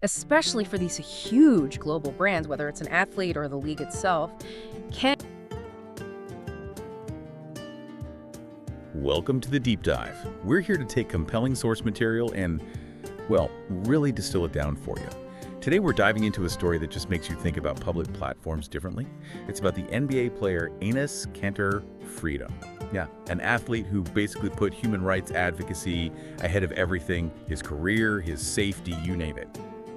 especially for these huge global brands, whether it's an athlete or the league itself. Can Welcome to the Deep Dive. We're here to take compelling source material and, well, really distill it down for you. Today we're diving into a story that just makes you think about public platforms differently. It's about the NBA player Enes Kanter Freedom. Yeah, an athlete who basically put human rights advocacy ahead of everything, his career, his safety, you name it.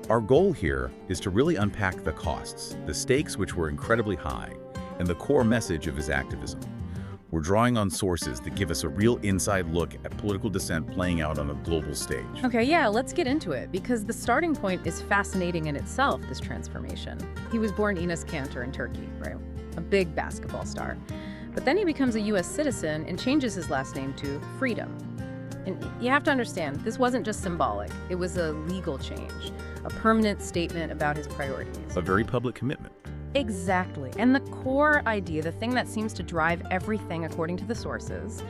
Our goal here is to really unpack the costs, the stakes which were incredibly high, and the core message of his activism. We're drawing on sources that give us a real inside look at political dissent playing out on a global stage. Okay, yeah, let's get into it, because the starting point is fascinating in itself, this transformation. He was born Enes Kanter in Turkey, right? A big basketball star. But then he becomes a U.S. citizen and changes his last name to Freedom. And you have to understand, this wasn't just symbolic. It was a legal change, a permanent statement about his priorities. A very public commitment. Exactly. And the core idea, the thing that seems to drive everything according to the sources,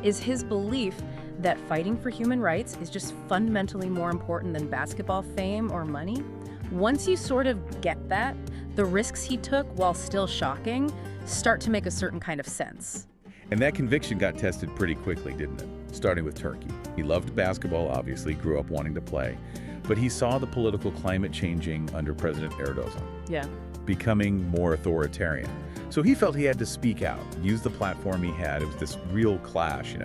is his belief that fighting for human rights is just fundamentally more important than basketball fame or money. Once you sort of get that, the risks he took, while still shocking, start to make a certain kind of sense. And that conviction got tested pretty quickly, didn't it? Starting with Turkey. He loved basketball, obviously, grew up wanting to play. But he saw the political climate changing under President Erdogan. Yeah. Becoming more authoritarian. So he felt he had to speak out, use the platform he had. It was this real clash,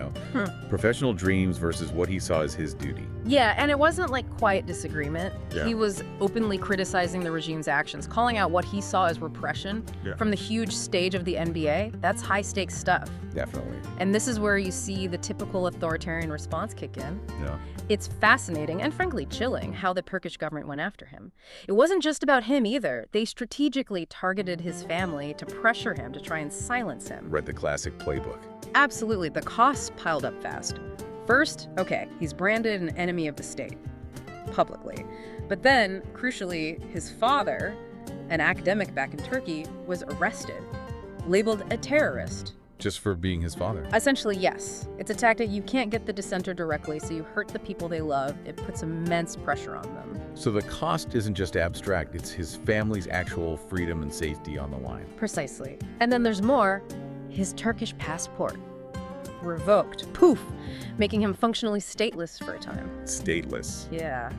Professional dreams versus what he saw as his duty. Yeah, and it wasn't like quiet disagreement. Yeah. He was openly criticizing the regime's actions, calling out what he saw as repression from the huge stage of the NBA. That's high-stakes stuff. Definitely. And this is where you see the typical authoritarian response kick in. Yeah. It's fascinating and frankly chilling how the Turkish government went after him. It wasn't just about him either. They strategically targeted his family to pressure him to try and silence him. Read the classic playbook. Absolutely. The costs piled up fast. First, okay, he's branded an enemy of the state, publicly. But then, crucially, his father, an academic back in Turkey, was arrested, labeled a terrorist. Just for being his father. Essentially, yes. It's a tactic. You can't get the dissenter directly, so you hurt the people they love. It puts immense pressure on them. So the cost isn't just abstract, it's his family's actual freedom and safety on the line. Precisely. And then there's more. His Turkish passport. Revoked. Poof! Making him functionally stateless for a time. Stateless. Yeah.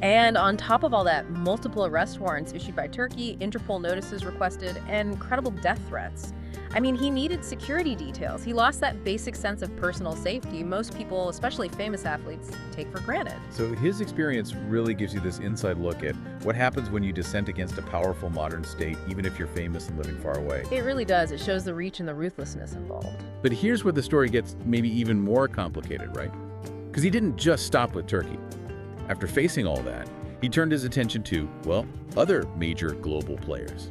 And on top of all that, multiple arrest warrants issued by Turkey, Interpol notices requested, and credible death threats. I mean, he needed security details. He lost that basic sense of personal safety most people, especially famous athletes, take for granted. So his experience really gives you this inside look at what happens when you dissent against a powerful modern state, even if you're famous and living far away. It really does. It shows the reach and the ruthlessness involved. But here's where the story gets maybe even more complicated, right? Because he didn't just stop with Turkey. After facing all that, he turned his attention to, well, other major global players,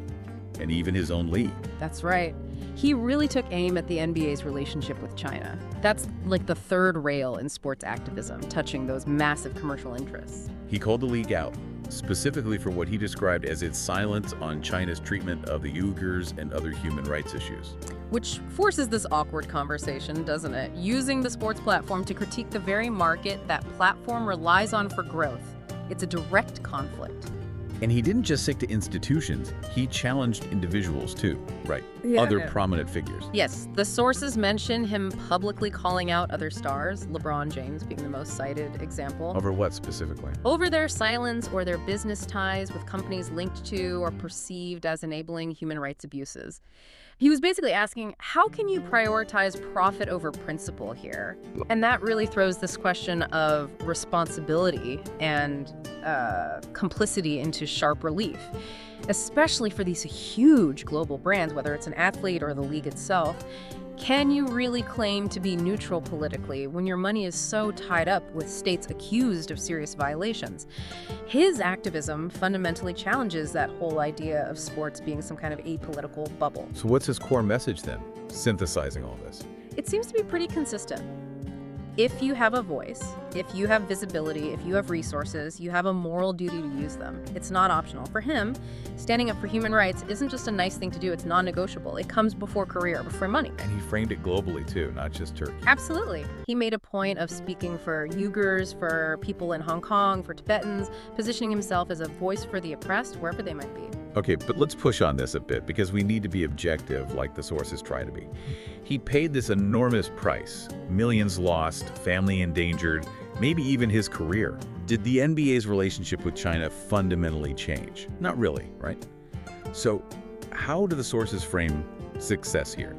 and even his own league. That's right. He really took aim at the NBA's relationship with China. That's like the third rail in sports activism, touching those massive commercial interests. He called the league out, specifically for what he described as its silence on China's treatment of the Uyghurs and other human rights issues. Which forces this awkward conversation, doesn't it? Using the sports platform to critique the very market that platform relies on for growth. It's a direct conflict. And he didn't just stick to institutions, he challenged individuals too, right? Other prominent figures. Yes, the sources mention him publicly calling out other stars, LeBron James being the most cited example. Over what specifically? Over their silence or their business ties with companies linked to or perceived as enabling human rights abuses. He was basically asking, how can you prioritize profit over principle here? And that really throws this question of responsibility and complicity into sharp relief, especially for these huge global brands, whether it's an athlete or the league itself. Can you really claim to be neutral politically when your money is so tied up with states accused of serious violations? His activism fundamentally challenges that whole idea of sports being some kind of apolitical bubble. So what's his core message then, synthesizing all this? It seems to be pretty consistent. If you have a voice, if you have visibility, if you have resources, you have a moral duty to use them. It's not optional. For him, standing up for human rights isn't just a nice thing to do, it's non-negotiable. It comes before career, before money. And he framed it globally too, not just Turkey. Absolutely. He made a point of speaking for Uyghurs, for people in Hong Kong, for Tibetans, positioning himself as a voice for the oppressed, wherever they might be. Okay, but let's push on this a bit because we need to be objective like the sources try to be. He paid this enormous price. Millions lost, family endangered, maybe even his career. Did the NBA's relationship with China fundamentally change? Not really, right? So how do the sources frame success here?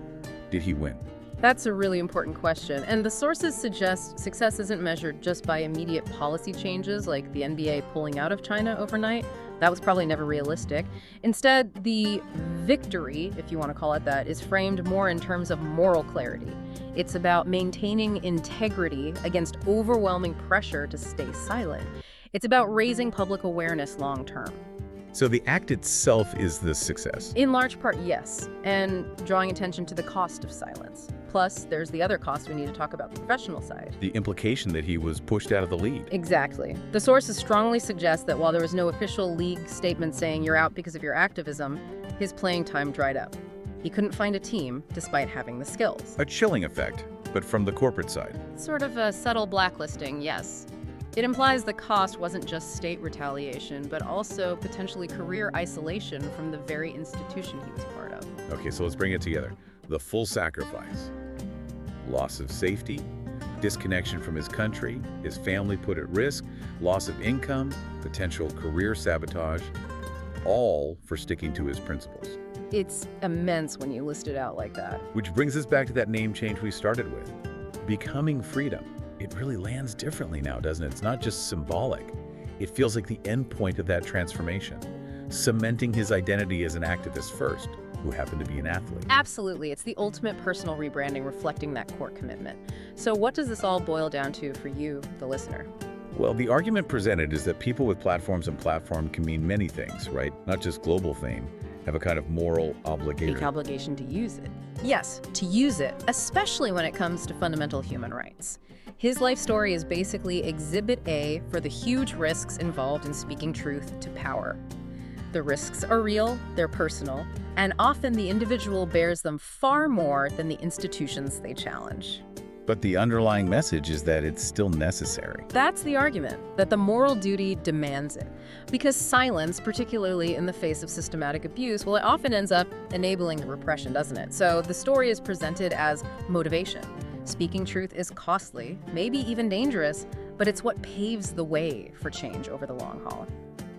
Did he win? That's a really important question. And the sources suggest success isn't measured just by immediate policy changes like the NBA pulling out of China overnight. That was probably never realistic. Instead, the victory, if you want to call it that, is framed more in terms of moral clarity. It's about maintaining integrity against overwhelming pressure to stay silent. It's about raising public awareness long term. So the act itself is the success? In large part, yes, and drawing attention to the cost of silence. Plus, there's the other cost we need to talk about, the professional side. The implication that he was pushed out of the league. Exactly. The sources strongly suggest that while there was no official league statement saying you're out because of your activism, his playing time dried up. He couldn't find a team despite having the skills. A chilling effect, but from the corporate side. Sort of a subtle blacklisting, yes. It implies the cost wasn't just state retaliation, but also potentially career isolation from the very institution he was part of. Okay, so let's bring it together. The full sacrifice. Loss of safety, disconnection from his country, his family put at risk, loss of income, potential career sabotage, all for sticking to his principles. It's immense when you list it out like that. Which brings us back to that name change we started with. Becoming Freedom. It really lands differently now, doesn't it? It's not just symbolic. It feels like the end point of that transformation, cementing his identity as an activist first, who happened to be an athlete. Absolutely. It's the ultimate personal rebranding reflecting that core commitment. So what does this all boil down to for you, the listener? Well, the argument presented is that people with platforms and platform can mean many things, right? Not just global fame, have a kind of moral obligation. Big obligation to use it. Yes, to use it, especially when it comes to fundamental human rights. His life story is basically Exhibit A for the huge risks involved in speaking truth to power. The risks are real, they're personal, and often the individual bears them far more than the institutions they challenge. But the underlying message is that it's still necessary. That's the argument, that the moral duty demands it. Because silence, particularly in the face of systematic abuse, well, it often ends up enabling the repression, doesn't it? So the story is presented as motivation. Speaking truth is costly, maybe even dangerous, but it's what paves the way for change over the long haul.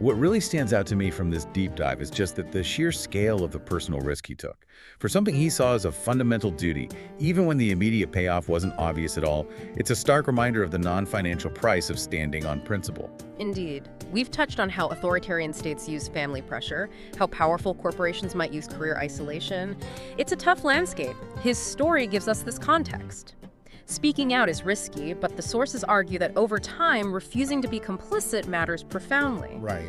What really stands out to me from this deep dive is just that the sheer scale of the personal risk he took. For something he saw as a fundamental duty, even when the immediate payoff wasn't obvious at all, it's a stark reminder of the non-financial price of standing on principle. Indeed. We've touched on how authoritarian states use family pressure, how powerful corporations might use career isolation. It's a tough landscape. His story gives us this context. Speaking out is risky, but the sources argue that over time, refusing to be complicit matters profoundly. Right.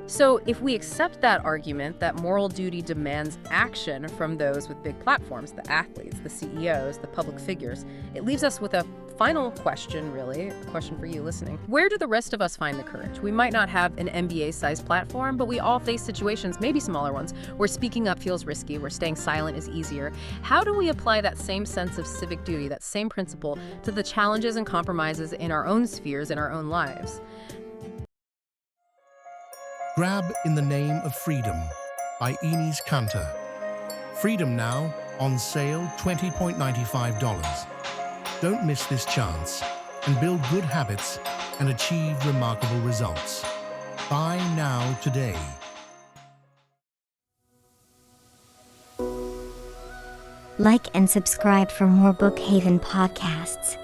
So if we accept that argument that moral duty demands action from those with big platforms, the athletes, the CEOs, the public figures, it leaves us with a final question, really, a question for you listening. Where do the rest of us find the courage? We might not have an NBA-sized platform, but we all face situations, maybe smaller ones, where speaking up feels risky, where staying silent is easier. How do we apply that same sense of civic duty, that same principle, to the challenges and compromises in our own spheres, in our own lives? Grab in the Name of Freedom by Enes Kanter. Freedom now on sale $20.95. Don't miss this chance and build good habits and achieve remarkable results. Buy now today. Like and subscribe for more Bookhaven podcasts.